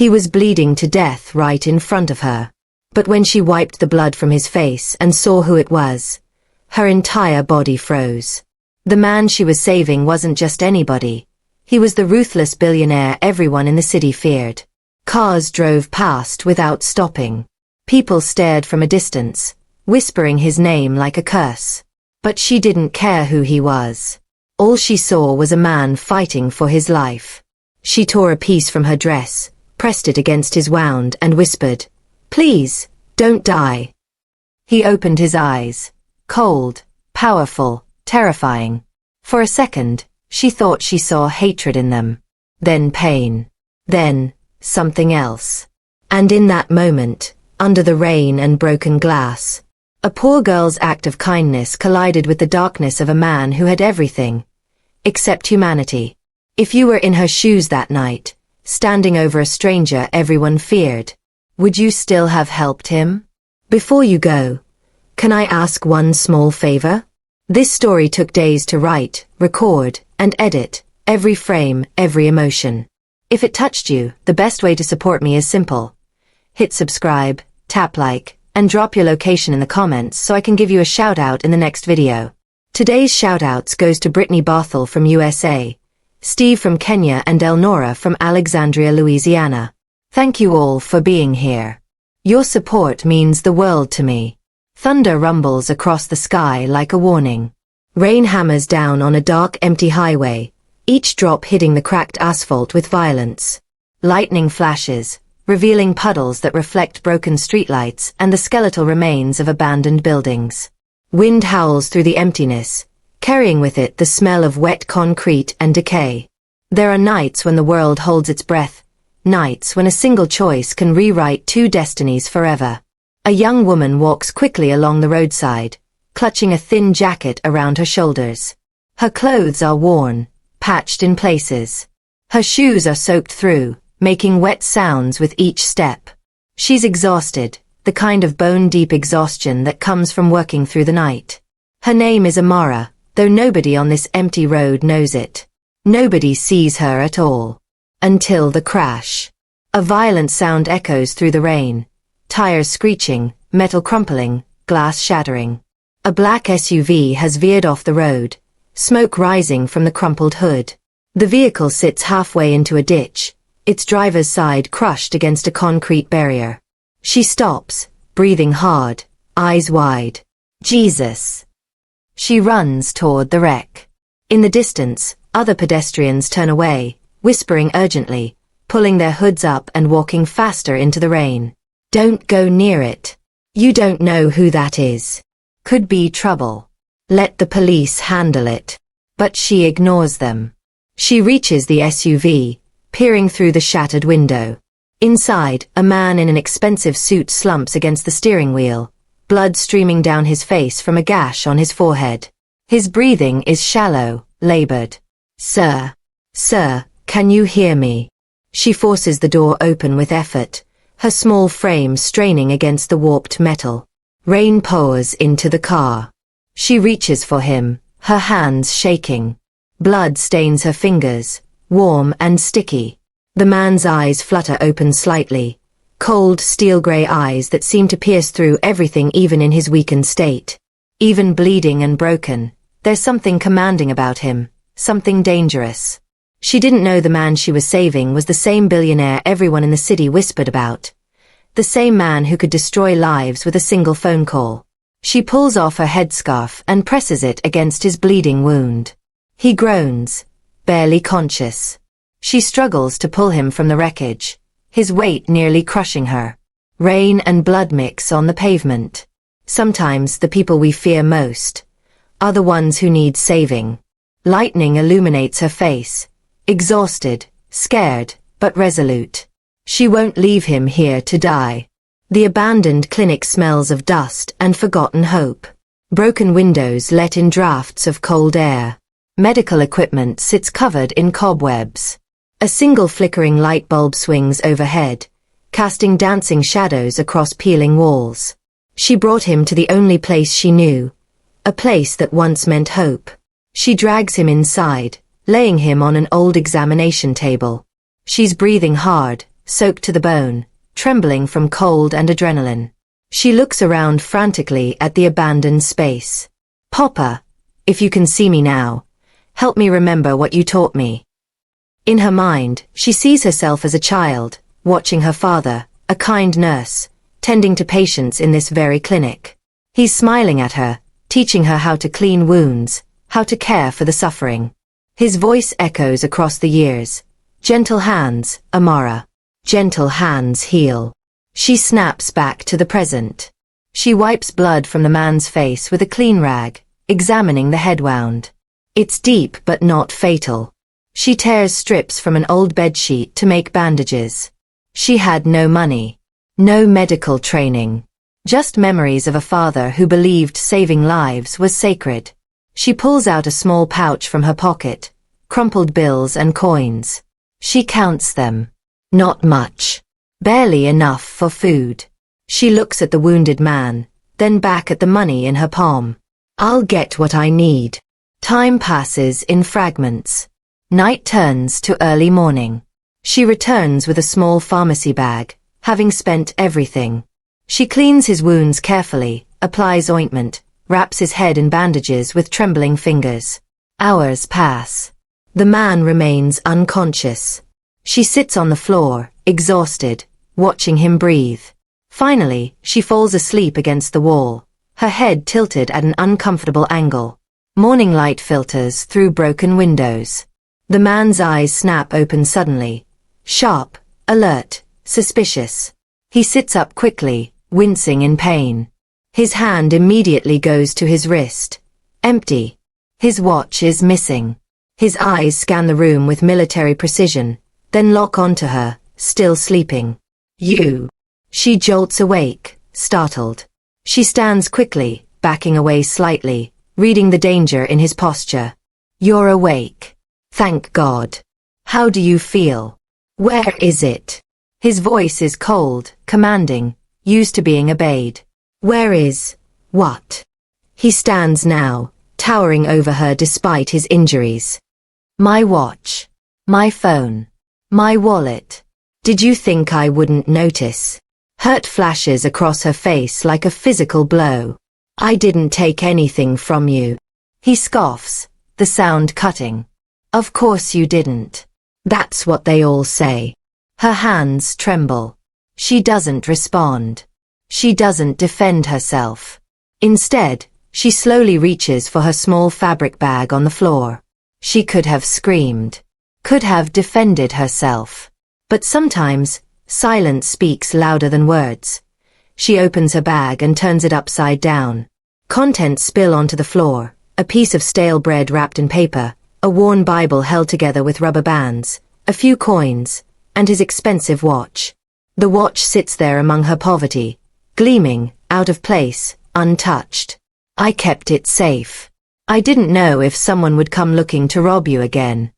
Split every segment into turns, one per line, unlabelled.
He was bleeding to death right in front of her. But when she wiped the blood from his face and saw who it was, her entire body froze. The man she was saving wasn't just anybody. He was the ruthless billionaire everyone in the city feared. Cars drove past without stopping. People stared from a distance, whispering his name like a curse. But she didn't care who he was. All she saw was a man fighting for his life. She tore a piece from her dress, pressed it against his wound and whispered, "Please, don't die." He opened his eyes. Cold, powerful, terrifying. For a second, she thought she saw hatred in them. Then pain. Then, something else. And in that moment, under the rain and broken glass, a poor girl's act of kindness collided with the darkness of a man who had everything, except humanity. If you were in her shoes that night, standing over a stranger everyone feared, would you still have helped him? Before you go, can I ask one small favor? This story took days to write, record, and edit, every frame, every emotion. If it touched you, the best way to support me is simple. Hit subscribe, tap like, and drop your location in the comments so I can give you a shout out in the next video. Today's shoutouts goes to Brittany Barthel from USA, Steve from Kenya and Elnora from Alexandria, Louisiana. Thank you all for being here. Your support means the world to me. Thunder rumbles across the sky like a warning. Rain hammers down on a dark, empty highway, each drop hitting the cracked asphalt with violence. Lightning flashes, revealing puddles that reflect broken streetlights and the skeletal remains of abandoned buildings. Wind howls through the emptiness, carrying with it the smell of wet concrete and decay. There are nights when the world holds its breath, nights when a single choice can rewrite two destinies forever. A young woman walks quickly along the roadside, clutching a thin jacket around her shoulders. Her clothes are worn, patched in places. Her shoes are soaked through, making wet sounds with each step. She's exhausted, the kind of bone-deep exhaustion that comes from working through the night. Her name is Amara, though nobody on this empty road knows it. Nobody sees her at all. Until the crash. A violent sound echoes through the rain. Tires screeching, metal crumpling, glass shattering. A black SUV has veered off the road, smoke rising from the crumpled hood. The vehicle sits halfway into a ditch, its driver's side crushed against a concrete barrier. She stops, breathing hard, eyes wide. Jesus! She runs toward the wreck. In the distance, other pedestrians turn away, whispering urgently, pulling their hoods up and walking faster into the rain. Don't go near it. You don't know who that is. Could be trouble. Let the police handle it. But she ignores them. She reaches the SUV, peering through the shattered window. Inside, a man in an expensive suit slumps against the steering wheel, blood streaming down his face from a gash on his forehead. His breathing is shallow, labored. Sir, can you hear me? She forces the door open with effort, her small frame straining against the warped metal. Rain pours into the car. She reaches for him, her hands shaking. Blood stains her fingers, warm and sticky. The man's eyes flutter open slightly, cold steel-gray eyes that seem to pierce through everything even in his weakened state. Even bleeding and broken, there's something commanding about him, something dangerous. She didn't know the man she was saving was the same billionaire everyone in the city whispered about. The same man who could destroy lives with a single phone call. She pulls off her headscarf and presses it against his bleeding wound. He groans, barely conscious. She struggles to pull him from the wreckage, his weight nearly crushing her. Rain and blood mix on the pavement. Sometimes the people we fear most are the ones who need saving. Lightning illuminates her face, exhausted, scared, but resolute. She won't leave him here to die. The abandoned clinic smells of dust and forgotten hope. Broken windows let in drafts of cold air. Medical equipment sits covered in cobwebs. A single flickering light bulb swings overhead, casting dancing shadows across peeling walls. She brought him to the only place she knew, a place that once meant hope. She drags him inside, laying him on an old examination table. She's breathing hard, soaked to the bone, trembling from cold and adrenaline. She looks around frantically at the abandoned space. Papa, if you can see me now, help me remember what you taught me. In her mind, she sees herself as a child, watching her father, a kind nurse, tending to patients in this very clinic. He's smiling at her, teaching her how to clean wounds, how to care for the suffering. His voice echoes across the years. Gentle hands, Amara. Gentle hands heal. She snaps back to the present. She wipes blood from the man's face with a clean rag, examining the head wound. It's deep but not fatal. She tears strips from an old bedsheet to make bandages. She had no money, no medical training, just memories of a father who believed saving lives was sacred. She pulls out a small pouch from her pocket, crumpled bills and coins. She counts them. Not much. Barely enough for food. She looks at the wounded man, then back at the money in her palm. I'll get what I need. Time passes in fragments. Night turns to early morning. She returns with a small pharmacy bag, having spent everything. She cleans his wounds carefully, applies ointment, wraps his head in bandages with trembling fingers. Hours pass. The man remains unconscious. She sits on the floor, exhausted, watching him breathe. Finally, she falls asleep against the wall, her head tilted at an uncomfortable angle. Morning light filters through broken windows. The man's eyes snap open suddenly. Sharp, alert, suspicious. He sits up quickly, wincing in pain. His hand immediately goes to his wrist. Empty. His watch is missing. His eyes scan the room with military precision, then lock onto her, still sleeping. You. She jolts awake, startled. She stands quickly, backing away slightly, reading the danger in his posture. You're awake. Thank God. How do you feel? Where is it? His voice is cold, commanding, used to being obeyed. Where is what? He stands now, towering over her despite his injuries. My watch. My phone. My wallet. Did you think I wouldn't notice? Hurt flashes across her face like a physical blow. I didn't take anything from you. He scoffs, the sound cutting. Of course you didn't. That's what they all say. Her hands tremble. She doesn't respond. She doesn't defend herself. Instead, she slowly reaches for her small fabric bag on the floor. She could have screamed. Could have defended herself. But sometimes, silence speaks louder than words. She opens her bag and turns it upside down. Contents spill onto the floor, a piece of stale bread wrapped in paper, a worn Bible held together with rubber bands, a few coins, and his expensive watch. The watch sits there among her poverty, gleaming, out of place, untouched. I kept it safe. I didn't know if someone would come looking to rob you again.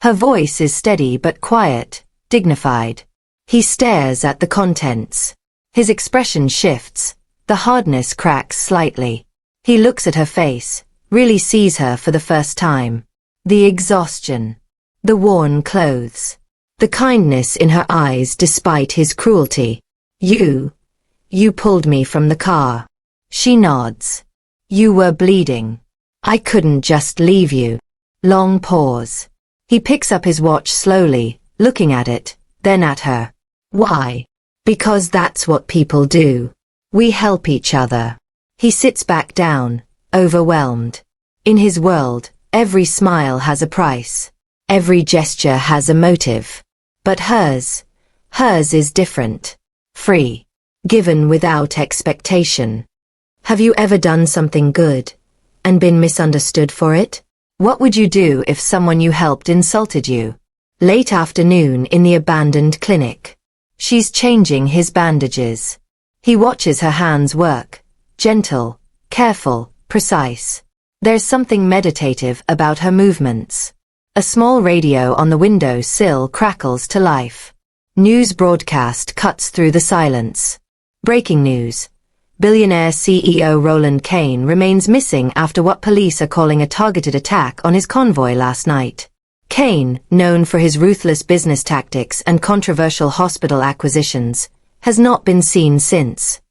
Her voice is steady but quiet, dignified. He stares at the contents. His expression shifts. The hardness cracks slightly. He looks at her face, really sees her for the first time. The exhaustion. The worn clothes. The kindness in her eyes despite his cruelty. You pulled me from the car. She nods. You were bleeding. I couldn't just leave you. Long pause. He picks up his watch slowly, looking at it, then at her. Why? Because that's what people do. We help each other. He sits back down, overwhelmed. In his world, every smile has a price. Every gesture has a motive. But hers is different. Free. Given without expectation. Have you ever done something good and been misunderstood for it? What would you do if someone you helped insulted you? Late afternoon in the abandoned clinic. She's changing his bandages. He watches her hands work. Gentle, careful, precise. There's something meditative about her movements. A small radio on the window sill crackles to life. News broadcast cuts through the silence. Breaking news. Billionaire CEO Roland Kane remains missing after what police are calling a targeted attack on his convoy last night. Kane, known for his ruthless business tactics and controversial hospital acquisitions, has not been seen since.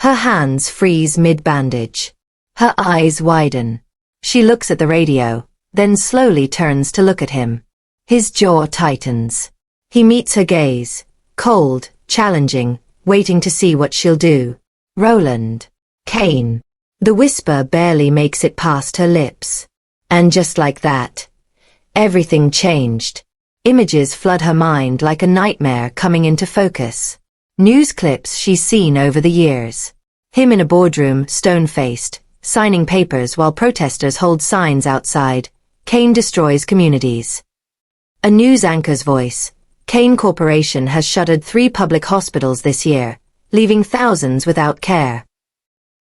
Her hands freeze mid-bandage. Her eyes widen. She looks at the radio, then slowly turns to look at him. His jaw tightens. He meets her gaze, cold, challenging, waiting to see what she'll do. Roland. Kane. The whisper barely makes it past her lips. And just like that, everything changed. Images flood her mind like a nightmare coming into focus. News clips she's seen over the years. Him in a boardroom, stone-faced, signing papers while protesters hold signs outside. Kane destroys communities. A news anchor's voice. Kane Corporation has shuttered 3 public hospitals this year, leaving thousands without care.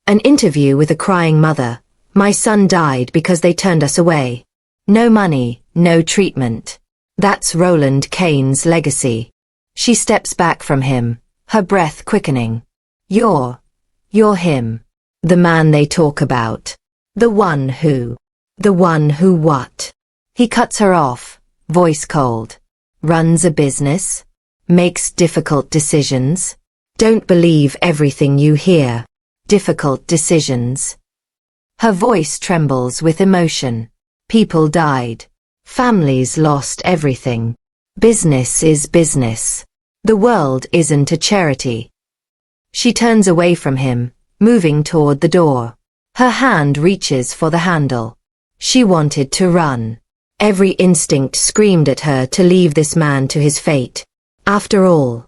An interview with a crying mother. My son died because they turned us away. No money, no treatment. That's Roland Kane's legacy. She steps back from him, her breath quickening. You're him. The man they talk about. The one who what? He cuts her off, voice cold. Runs a business? Makes difficult decisions? Don't believe everything you hear. Difficult decisions. Her voice trembles with emotion. People died. Families lost everything. Business is business. The world isn't a charity. She turns away from him, moving toward the door. Her hand reaches for the handle. She wanted to run. Every instinct screamed at her to leave this man to his fate. After all,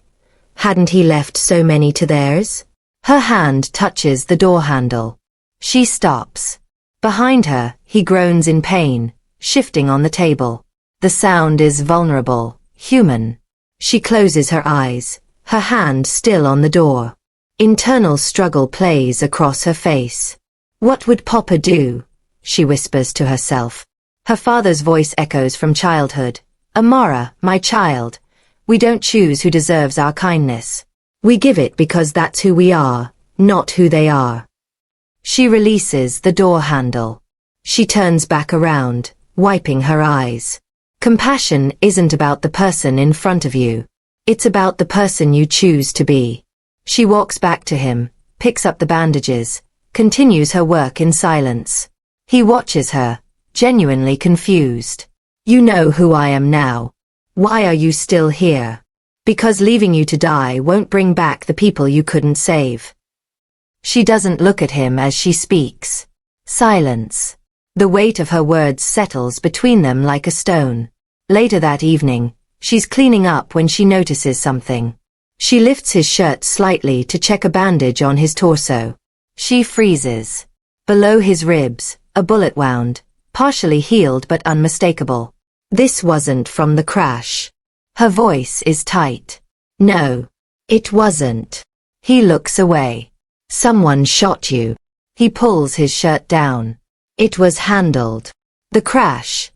hadn't he left so many to theirs? Her hand touches the door handle. She stops. Behind her, he groans in pain, shifting on the table. The sound is vulnerable, human. She closes her eyes, her hand still on the door. Internal struggle plays across her face. What would Papa do? She whispers to herself. Her father's voice echoes from childhood. Amara, my child, we don't choose who deserves our kindness. We give it because that's who we are, not who they are. She releases the door handle. She turns back around, wiping her eyes. Compassion isn't about the person in front of you. It's about the person you choose to be. She walks back to him, picks up the bandages, continues her work in silence. He watches her, genuinely confused. You know who I am now. Why are you still here? Because leaving you to die won't bring back the people you couldn't save. She doesn't look at him as she speaks. Silence. The weight of her words settles between them like a stone. Later that evening, she's cleaning up when she notices something. She lifts his shirt slightly to check a bandage on his torso. She freezes. Below his ribs, a bullet wound, partially healed but unmistakable. This wasn't from the crash. Her voice is tight. No, it wasn't. He looks away. Someone shot you. He pulls his shirt down. It was handled. The crash.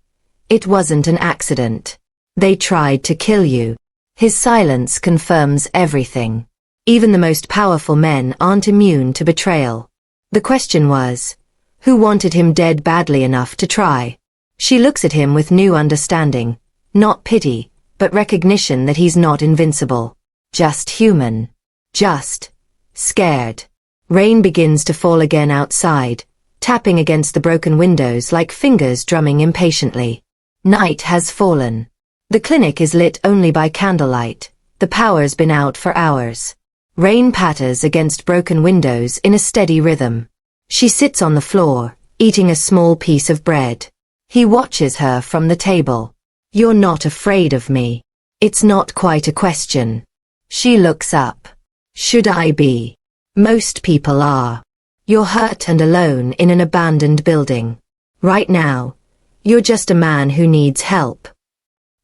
It wasn't an accident. They tried to kill you. His silence confirms everything. Even the most powerful men aren't immune to betrayal. The question was, who wanted him dead badly enough to try? She looks at him with new understanding, not pity, but recognition that he's not invincible. Just human. Just scared. Rain begins to fall again outside, tapping against the broken windows like fingers drumming impatiently. Night has fallen. The clinic is lit only by candlelight. The power's been out for hours. Rain patters against broken windows in a steady rhythm. She sits on the floor, eating a small piece of bread. He watches her from the table. You're not afraid of me. It's not quite a question. She looks up. Should I be? Most people are. You're hurt and alone in an abandoned building. Right now, you're just a man who needs help.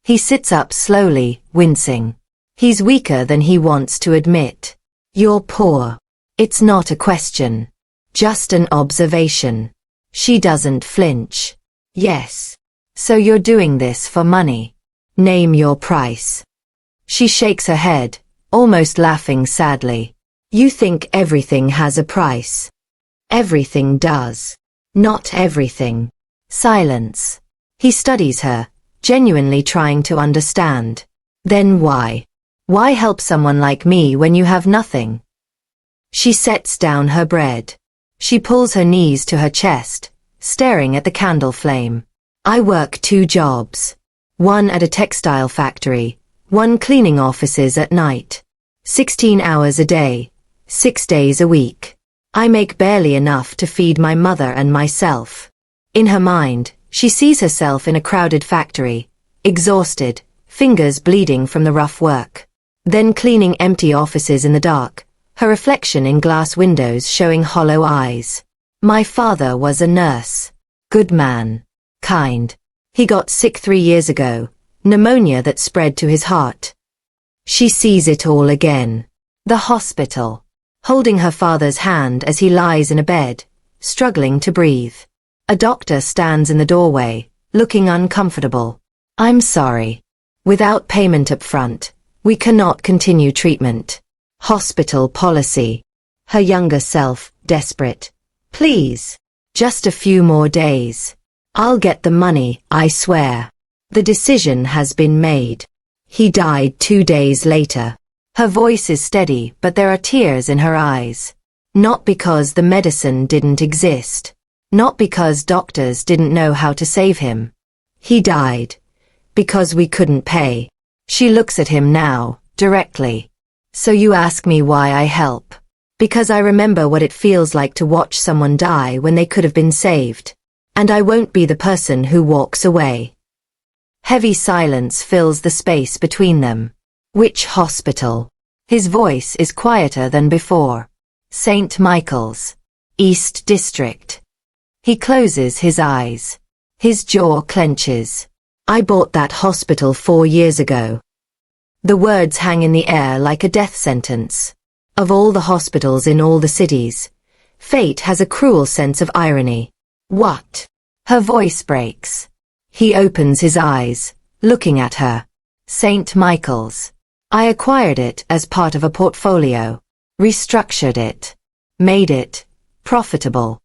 He sits up slowly, wincing. He's weaker than he wants to admit. You're poor. It's not a question. Just an observation. She doesn't flinch. Yes. So you're doing this for money. Name your price. She shakes her head, almost laughing sadly. You think everything has a price. Everything does. Not everything. Silence. He studies her, genuinely trying to understand. Then why? Why help someone like me when you have nothing? She sets down her bread. She pulls her knees to her chest, staring at the candle flame. I work 2 jobs. One at a textile factory, one cleaning offices at night. 16 hours a day, 6 days a week. I make barely enough to feed my mother and myself. In her mind, she sees herself in a crowded factory, exhausted, fingers bleeding from the rough work. Then cleaning empty offices in the dark, her reflection in glass windows showing hollow eyes. My father was a nurse. Good man. Kind. He got sick 3 years ago, pneumonia that spread to his heart. She sees it all again. The hospital. Holding her father's hand as he lies in a bed, struggling to breathe. A doctor stands in the doorway, looking uncomfortable. I'm sorry. Without payment up front, we cannot continue treatment. Hospital policy. Her younger self, desperate. Please. Just a few more days. I'll get the money, I swear. The decision has been made. He died 2 days later. Her voice is steady, but there are tears in her eyes. Not because the medicine didn't exist. Not because doctors didn't know how to save him. He died. Because we couldn't pay. She looks at him now, directly. So you ask me why I help. Because I remember what it feels like to watch someone die when they could have been saved. And I won't be the person who walks away. Heavy silence fills the space between them. Which hospital? His voice is quieter than before. St. Michael's. East District. He closes his eyes. His jaw clenches. I bought that hospital 4 years ago. The words hang in the air like a death sentence. Of all the hospitals in all the cities, fate has a cruel sense of irony. What? Her voice breaks. He opens his eyes, looking at her. St. Michael's. I acquired it as part of a portfolio, restructured it, made it profitable.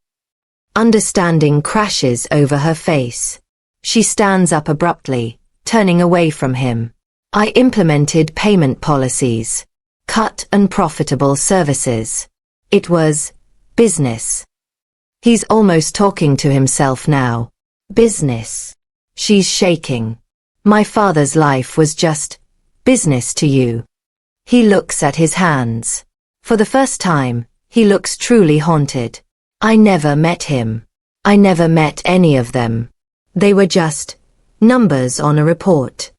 Understanding crashes over her face. She stands up abruptly, turning away from him. I implemented payment policies, cut unprofitable services. It was business. He's almost talking to himself now. Business. She's shaking. My father's life was just business to you. He looks at his hands. For the first time, he looks truly haunted. I never met him. I never met any of them. They were just numbers on a report.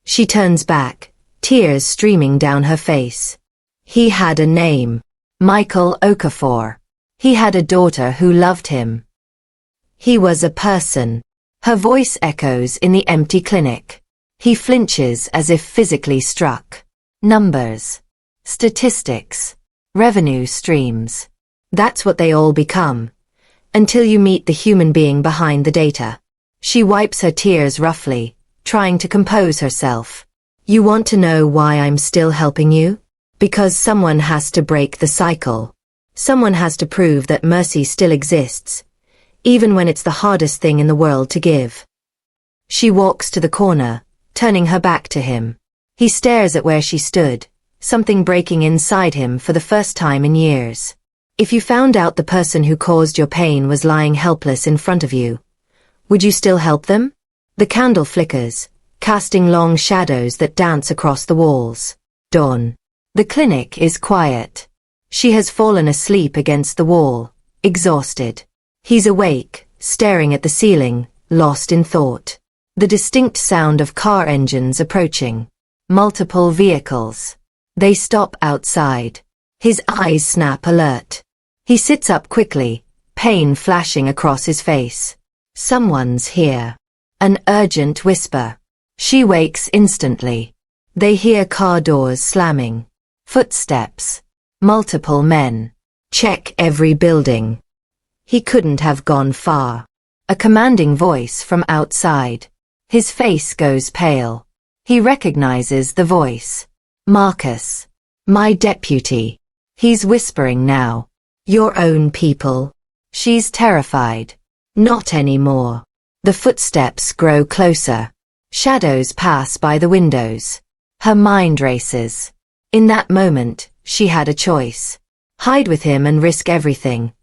She turns back, tears streaming down her face. He had a name. Michael Okafor. He had a daughter who loved him. He was a person. Her voice echoes in the empty clinic. He flinches as if physically struck. Numbers. Statistics. Revenue streams. That's what they all become. Until you meet the human being behind the data. She wipes her tears roughly, trying to compose herself. You want to know why I'm still helping you? Because someone has to break the cycle. Someone has to prove that mercy still exists, even when it's the hardest thing in the world to give. She walks to the corner, turning her back to him. He stares at where she stood, something breaking inside him for the first time in years. If you found out the person who caused your pain was lying helpless in front of you, would you still help them? The candle flickers, casting long shadows that dance across the walls. Dawn. The clinic is quiet. She has fallen asleep against the wall, exhausted. He's awake, staring at the ceiling, lost in thought. The distinct sound of car engines approaching. Multiple vehicles. They stop outside. His eyes snap alert. He sits up quickly, pain flashing across his face. Someone's here. An urgent whisper. She wakes instantly. They hear car doors slamming. Footsteps. Multiple men. Check every building. He couldn't have gone far. A commanding voice from outside. His face goes pale. He recognizes the voice. Marcus. My deputy. He's whispering now. Your own people. She's terrified. Not anymore. The footsteps grow closer. Shadows pass by the windows. Her mind races. In that moment, she had a choice. Hide with him and risk everything,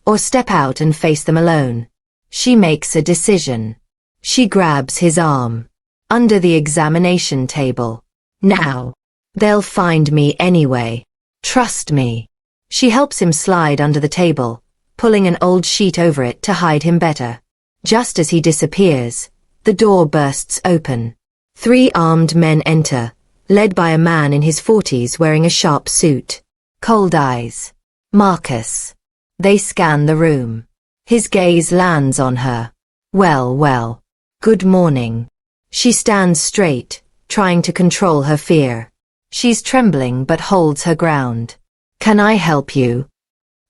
or step out and face them alone. She makes a decision. She grabs his arm. Under the examination table. Now. They'll find me anyway. Trust me. She helps him slide under the table, pulling an old sheet over it to hide him better. Just as he disappears, the door bursts open. 3 armed men enter, led by a man in his 40s wearing a sharp suit. Cold eyes. Marcus. They scan the room. His gaze lands on her. Well. Good morning. She stands straight, trying to control her fear. She's trembling but holds her ground. Can I help you?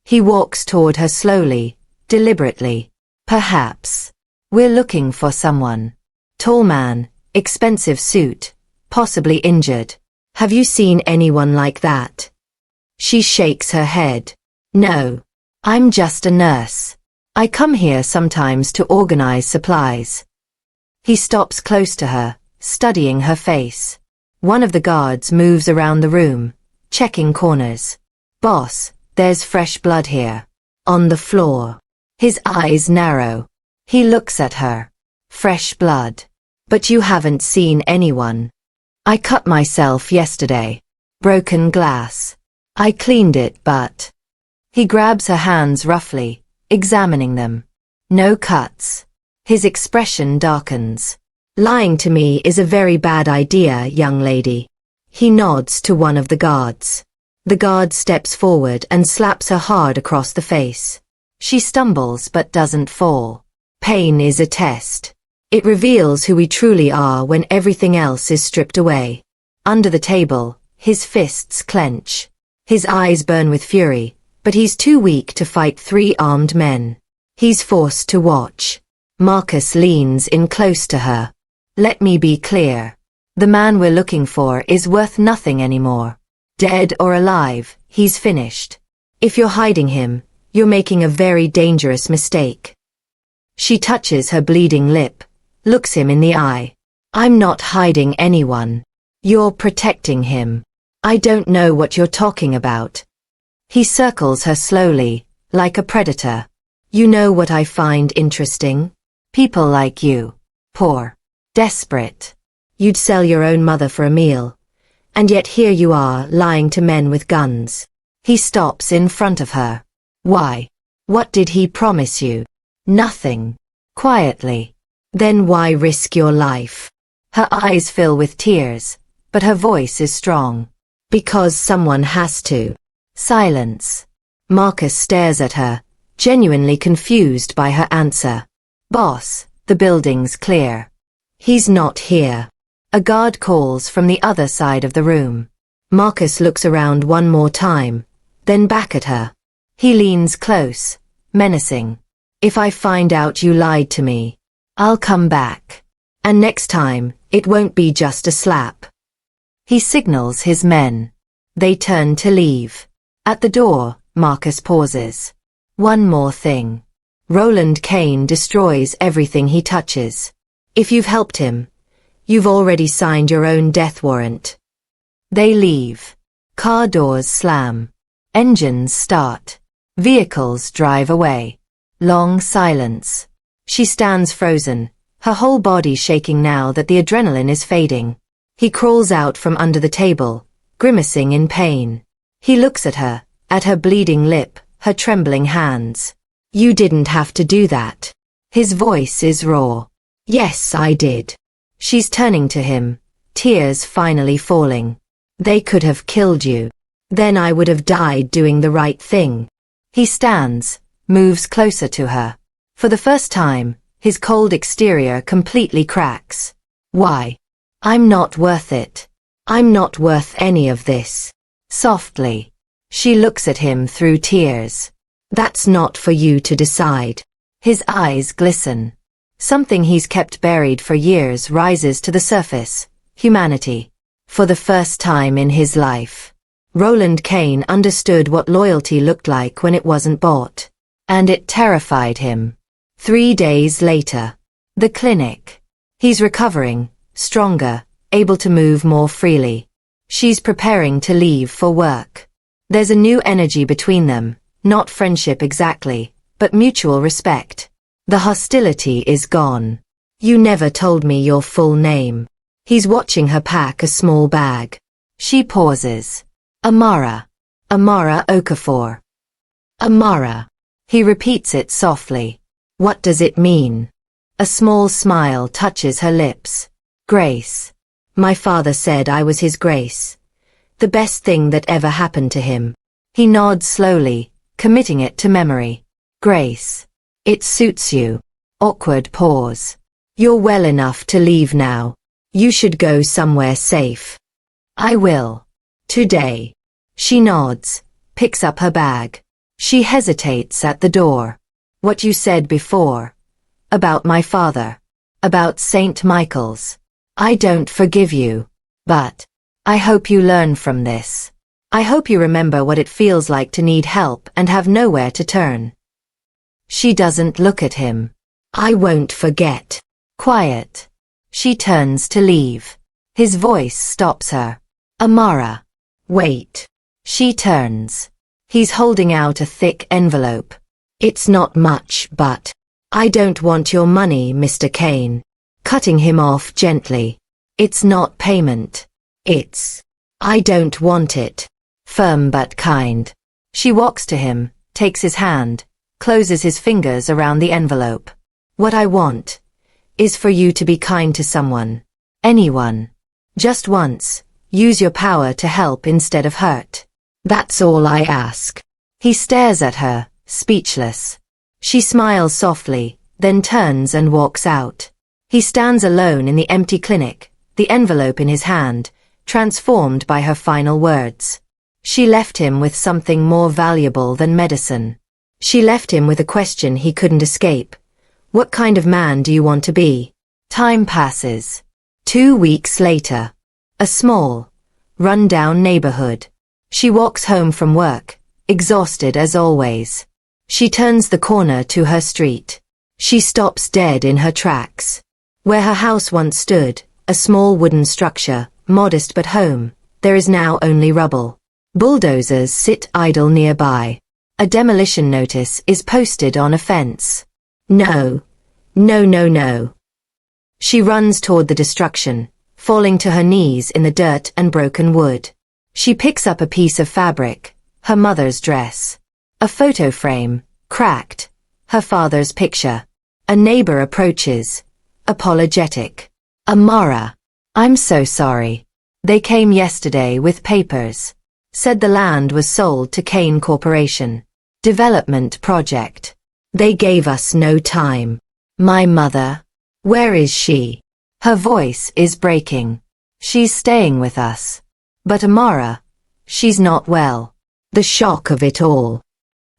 He walks toward her slowly, deliberately. Perhaps. We're looking for someone. Tall man, expensive suit, possibly injured. Have you seen anyone like that? She shakes her head. No. I'm just a nurse. I come here sometimes to organize supplies. He stops close to her, studying her face. One of the guards moves around the room, checking corners. Boss, there's fresh blood here. On the floor. His eyes narrow. He looks at her. Fresh blood. But you haven't seen anyone. I cut myself yesterday. Broken glass. I cleaned it but... He grabs her hands roughly, examining them. No cuts. His expression darkens. Lying to me is a very bad idea, young lady. He nods to one of the guards. The guard steps forward and slaps her hard across the face. She stumbles but doesn't fall. Pain is a test. It reveals who we truly are when everything else is stripped away. Under the table, his fists clench. His eyes burn with fury, but he's too weak to fight 3 armed men. He's forced to watch. Marcus leans in close to her. Let me be clear. The man we're looking for is worth nothing anymore. Dead or alive, he's finished. If you're hiding him, you're making a very dangerous mistake. She touches her bleeding lip, looks him in the eye. I'm not hiding anyone. You're protecting him. I don't know what you're talking about. He circles her slowly, like a predator. You know what I find interesting? People like you. Poor. Desperate. You'd sell your own mother for a meal. And yet here you are, lying to men with guns. He stops in front of her. Why? What did he promise you? Nothing. Quietly. Then why risk your life? Her eyes fill with tears, but her voice is strong. Because someone has to. Silence. Marcus stares at her, genuinely confused by her answer. Boss, the building's clear. He's not here. A guard calls from the other side of the room. Marcus looks around one more time, then back at her. He leans close, menacing. If I find out you lied to me, I'll come back. And next time, it won't be just a slap. He signals his men. They turn to leave. At the door, Marcus pauses. One more thing. Roland Kane destroys everything he touches. If you've helped him, you've already signed your own death warrant. They leave. Car doors slam. Engines start. Vehicles drive away. Long silence. She stands frozen, her whole body shaking now that the adrenaline is fading. He crawls out from under the table, grimacing in pain. He looks at her bleeding lip, her trembling hands. You didn't have to do that. His voice is raw. Yes, I did. She's turning to him, tears finally falling. They could have killed you. Then I would have died doing the right thing. He stands, moves closer to her. For the first time, his cold exterior completely cracks. Why? I'm not worth it. I'm not worth any of this. Softly. She looks at him through tears. That's not for you to decide. His eyes glisten. Something he's kept buried for years rises to the surface. Humanity. For the first time in his life, Roland Kane understood what loyalty looked like when it wasn't bought. And it terrified him. 3 days later. The clinic. He's recovering, stronger, able to move more freely. She's preparing to leave for work. There's a new energy between them, not friendship exactly, but mutual respect. The hostility is gone. You never told me your full name. He's watching her pack a small bag. She pauses. Amara. Amara Okafor. Amara. He repeats it softly. What does it mean? A small smile touches her lips. Grace. My father said I was his grace. The best thing that ever happened to him. He nods slowly, committing it to memory. Grace. It suits you. Awkward pause. You're well enough to leave now. You should go somewhere safe. I will. Today. She nods, picks up her bag. She hesitates at the door. What you said before. About my father. About St. Michael's. I don't forgive you. But I hope you learn from this. I hope you remember what it feels like to need help and have nowhere to turn. She doesn't look at him. I won't forget. Quiet. She turns to leave. His voice stops her. Amara. Wait. She turns. He's holding out a thick envelope. It's not much, but I don't want your money, Mr. Kane. Cutting him off gently. It's not payment. It's I don't want it. Firm but kind. She walks to him, takes his hand, closes his fingers around the envelope. What I want is for you to be kind to someone. Anyone. Just once. Use your power to help instead of hurt. That's all I ask. He stares at her, speechless. She smiles softly, then turns and walks out. He stands alone in the empty clinic, the envelope in his hand, transformed by her final words. She left him with something more valuable than medicine. She left him with a question he couldn't escape. What kind of man do you want to be? Time passes. 2 weeks later. A small, run-down neighborhood. She walks home from work, exhausted as always. She turns the corner to her street. She stops dead in her tracks. Where her house once stood, a small wooden structure, modest but home, there is now only rubble. Bulldozers sit idle nearby. A demolition notice is posted on a fence. No. No, no, no. She runs toward the destruction, falling to her knees in the dirt and broken wood. She picks up a piece of fabric, her mother's dress. A photo frame, cracked. Her father's picture. A neighbor approaches, apologetic. Amara. I'm so sorry. They came yesterday with papers. Said the land was sold to Kane Corporation. Development project. They gave us no time. My mother. Where is she? Her voice is breaking. She's staying with us. But Amara. She's not well. The shock of it all.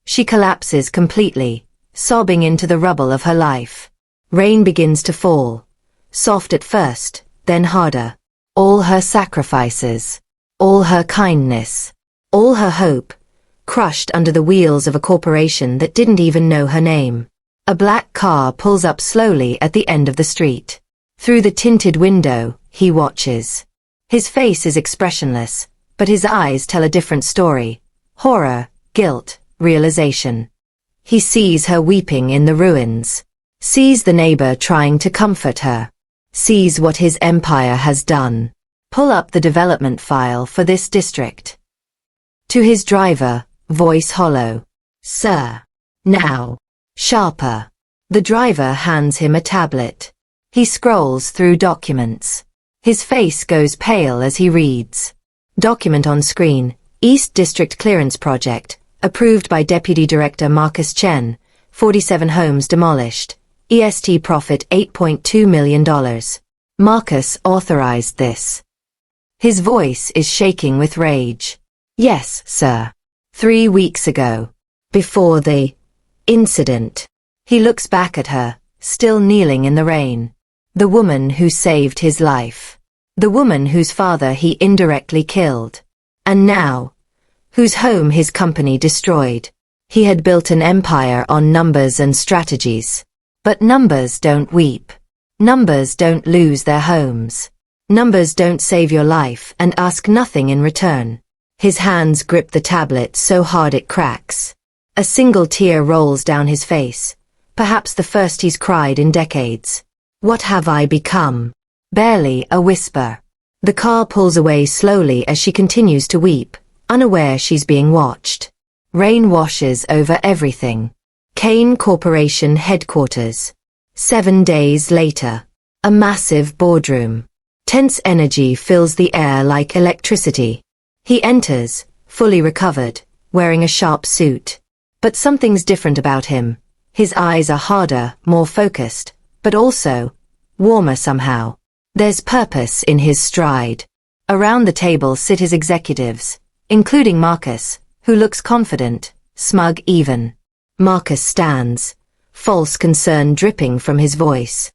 She collapses completely, sobbing into the rubble of her life. Rain begins to fall. Soft at first, then harder. All her sacrifices. All her kindness. All her hope. Crushed under the wheels of a corporation that didn't even know her name. A black car pulls up slowly at the end of the street. Through the tinted window, he watches. His face is expressionless, but his eyes tell a different story. Horror, guilt, realization. He sees her weeping in the ruins. Sees the neighbor trying to comfort her. Sees what his empire has done. Pull up the development file for this district. To his driver, voice hollow. Sir. Now. Sharper. The driver hands him a tablet. He scrolls through documents. His face goes pale as he reads. Document on screen, East District Clearance Project, approved by Deputy Director Marcus Chen, 47 homes demolished, EST profit $8.2 million. Marcus authorized this. His voice is shaking with rage. Yes, sir. 3 weeks ago. Before the incident. He looks back at her, still kneeling in the rain. The woman who saved his life. The woman whose father he indirectly killed. And now, whose home his company destroyed. He had built an empire on numbers and strategies. But numbers don't weep. Numbers don't lose their homes. Numbers don't save your life and ask nothing in return. His hands grip the tablet so hard it cracks. A single tear rolls down his face, perhaps the first he's cried in decades. What have I become? Barely a whisper. The car pulls away slowly as she continues to weep, unaware she's being watched. Rain washes over everything. Kane Corporation headquarters. 7 days later. A massive boardroom. Tense energy fills the air like electricity. He enters, fully recovered, wearing a sharp suit. But something's different about him. His eyes are harder, more focused, but also warmer somehow. There's purpose in his stride. Around the table sit his executives, including Marcus, who looks confident, smug even. Marcus stands, false concern dripping from his voice.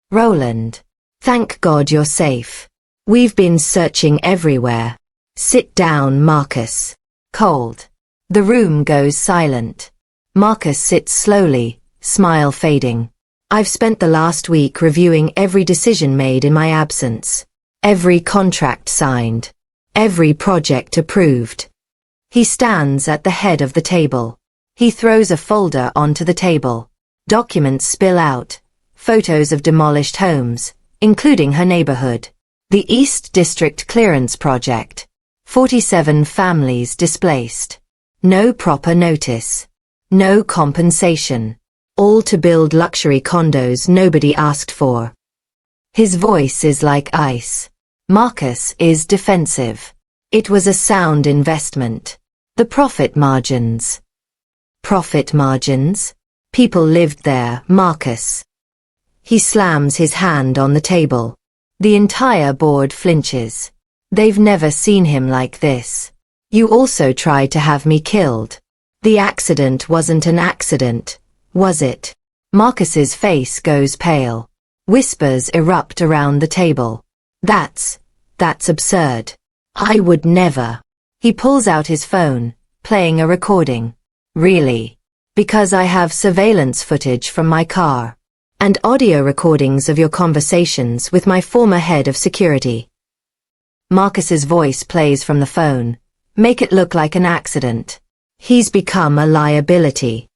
Roland, thank God you're safe. We've been searching everywhere. Sit down, Marcus. Cold. The room goes silent. Marcus sits slowly, smile fading. I've spent the last week reviewing every decision made in my absence. Every contract signed. Every project approved. He stands at the head of the table. He throws a folder onto the table. Documents spill out. Photos of demolished homes, including her neighborhood. The East District Clearance Project. 47 families displaced. No proper notice. No compensation. All to build luxury condos nobody asked for. His voice is like ice. Marcus is defensive. It was a sound investment. The profit margins. Profit margins? People lived there, Marcus. He slams his hand on the table. The entire board flinches. They've never seen him like this. You also tried to have me killed. The accident wasn't an accident, was it? Marcus's face goes pale. Whispers erupt around the table. That's absurd. I would never. He pulls out his phone, playing a recording. Really? Because I have surveillance footage from my car. And audio recordings of your conversations with my former head of security. Marcus's voice plays from the phone. Make it look like an accident. He's become a liability.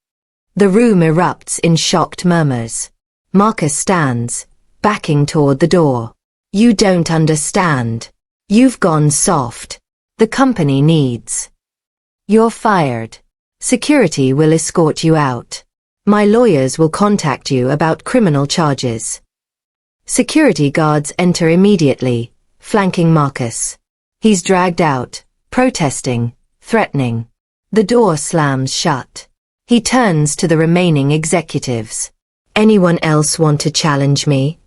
The room erupts in shocked murmurs. Marcus stands, backing toward the door. You don't understand. You've gone soft. The company needs. You're fired. Security will escort you out. My lawyers will contact you about criminal charges. Security guards enter immediately, flanking Marcus. He's dragged out, protesting, threatening. The door slams shut. He turns to the remaining executives. Anyone else want to challenge me?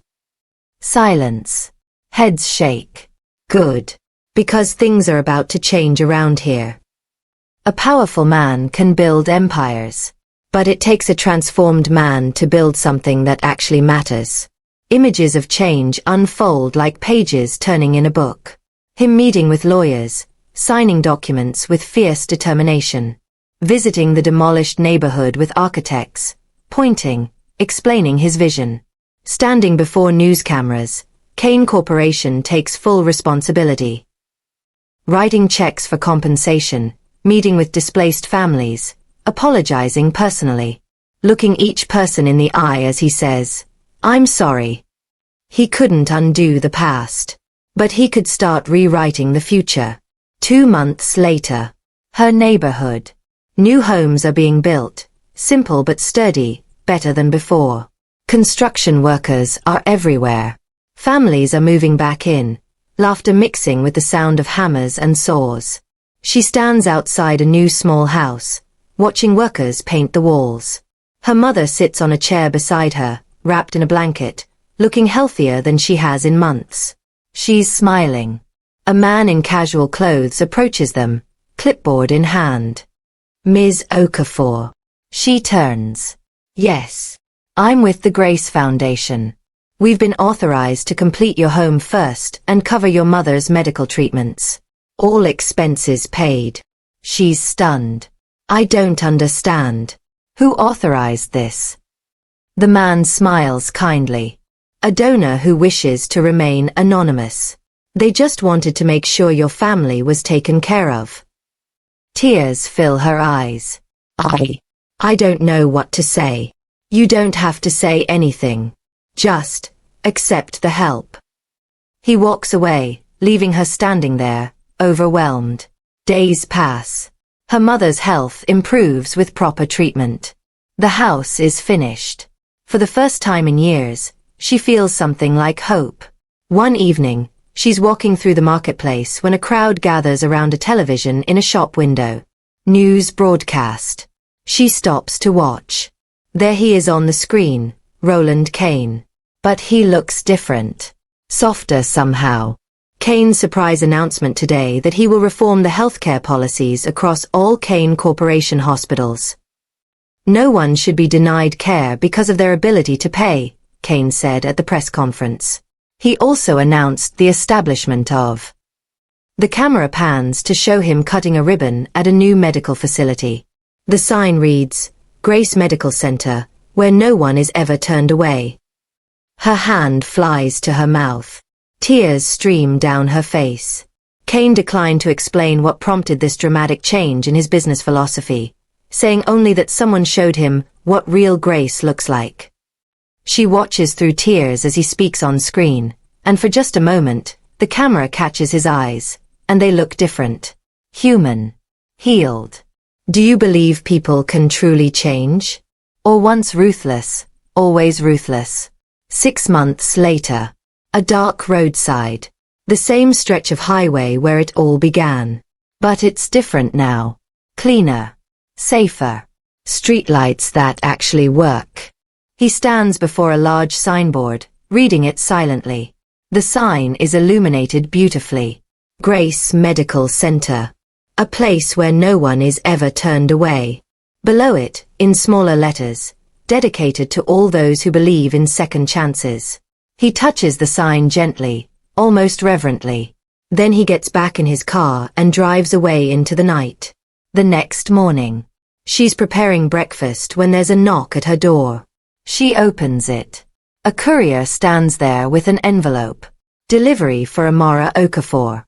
Silence. Heads shake. Good. Because things are about to change around here. A powerful man can build empires. But it takes a transformed man to build something that actually matters. Images of change unfold like pages turning in a book. Him meeting with lawyers, signing documents with fierce determination, visiting the demolished neighborhood with architects, pointing, explaining his vision. Standing before news cameras, Kane Corporation takes full responsibility. Writing checks for compensation, meeting with displaced families, apologizing personally, looking each person in the eye as he says, I'm sorry. He couldn't undo the past, but he could start rewriting the future. 2 months later, her neighborhood. New homes are being built, simple but sturdy, better than before. Construction workers are everywhere. Families are moving back in, laughter mixing with the sound of hammers and saws. She stands outside a new small house, watching workers paint the walls. Her mother sits on a chair beside her, wrapped in a blanket, looking healthier than she has in months. She's smiling. A man in casual clothes approaches them, clipboard in hand. Ms. Okafor. She turns. Yes. I'm with the Grace Foundation. We've been authorized to complete your home first and cover your mother's medical treatments. All expenses paid. She's stunned. I don't understand. Who authorized this? The man smiles kindly. A donor who wishes to remain anonymous. They just wanted to make sure your family was taken care of. Tears fill her eyes. I don't know what to say. You don't have to say anything. Just accept the help. He walks away, leaving her standing there, overwhelmed. Days pass. Her mother's health improves with proper treatment. The house is finished. For the first time in years, she feels something like hope. One evening, she's walking through the marketplace when a crowd gathers around a television in a shop window. News broadcast. She stops to watch. There he is on the screen, Roland Kane. But he looks different. Softer somehow. Kane's surprise announcement today that he will reform the healthcare policies across all Kane Corporation hospitals. No one should be denied care because of their ability to pay, Kane said at the press conference. He also announced the establishment of. The camera pans to show him cutting a ribbon at a new medical facility. The sign reads, Grace Medical Center, where no one is ever turned away. Her hand flies to her mouth. Tears stream down her face. Kane declined to explain what prompted this dramatic change in his business philosophy, saying only that someone showed him what real grace looks like. She watches through tears as he speaks on screen, and for just a moment, the camera catches his eyes, and they look different. Human. Healed. Do you believe people can truly change? Or once ruthless, always ruthless? 6 months later. A dark roadside. The same stretch of highway where it all began. But it's different now. Cleaner. Safer. Streetlights that actually work. He stands before a large signboard, reading it silently. The sign is illuminated beautifully. Grace Medical Center. A place where no one is ever turned away. Below it, in smaller letters, dedicated to all those who believe in second chances. He touches the sign gently, almost reverently. Then he gets back in his car and drives away into the night. The next morning. She's preparing breakfast when there's a knock at her door. She opens it. A courier stands there with an envelope. Delivery for Amara Okafor.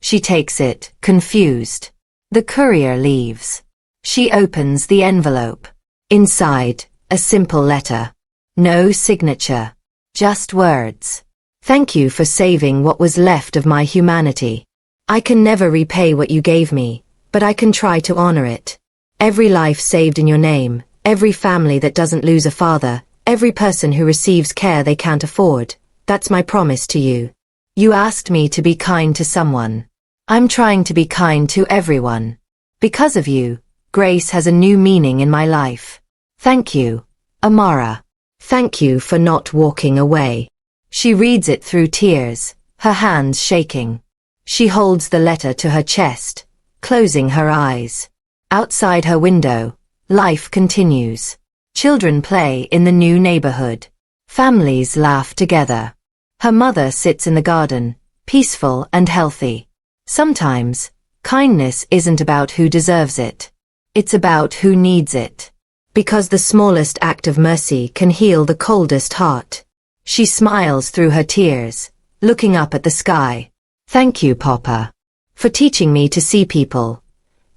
She takes it, confused. The courier leaves. She opens the envelope. Inside, a simple letter. No signature. Just words. Thank you for saving what was left of my humanity. I can never repay what you gave me, but I can try to honor it. Every life saved in your name, every family that doesn't lose a father, every person who receives care they can't afford, that's my promise to you. You asked me to be kind to someone. I'm trying to be kind to everyone. Because of you, grace has a new meaning in my life. Thank you, Amara. Thank you for not walking away. She reads it through tears, her hands shaking. She holds the letter to her chest, closing her eyes. Outside her window, life continues. Children play in the new neighborhood. Families laugh together. Her mother sits in the garden, peaceful and healthy. Sometimes, kindness isn't about who deserves it. It's about who needs it. Because the smallest act of mercy can heal the coldest heart. She smiles through her tears, looking up at the sky. Thank you, Papa, for teaching me to see people,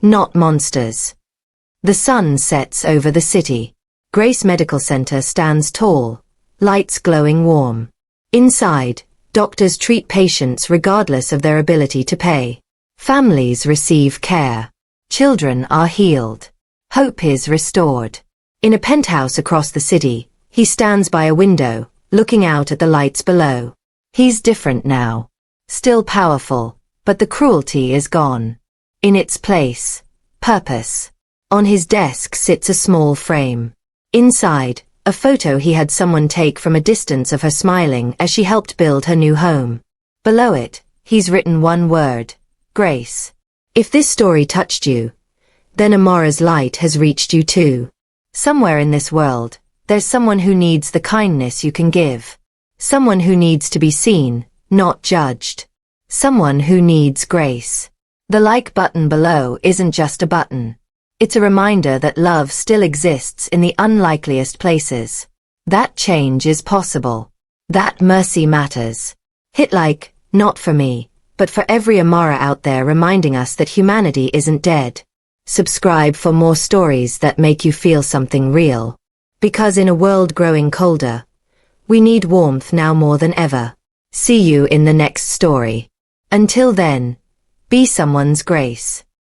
not monsters. The sun sets over the city. Grace Medical Center stands tall, lights glowing warm. Inside, doctors treat patients regardless of their ability to pay. Families receive care. Children are healed. Hope is restored. In a penthouse across the city, he stands by a window, looking out at the lights below. He's different now. Still powerful, but the cruelty is gone. In its place, purpose. On his desk sits a small frame. Inside, a photo he had someone take from a distance of her smiling as she helped build her new home. Below it, he's written one word, Grace. If this story touched you, then Amara's light has reached you too. Somewhere in this world, there's someone who needs the kindness you can give. Someone who needs to be seen, not judged. Someone who needs grace. The like button below isn't just a button. It's a reminder that love still exists in the unlikeliest places. That change is possible. That mercy matters. Hit like, not for me, but for every Amara out there reminding us that humanity isn't dead. Subscribe for more stories that make you feel something real. Because in a world growing colder, we need warmth now more than ever. See you in the next story. Until then, be someone's grace.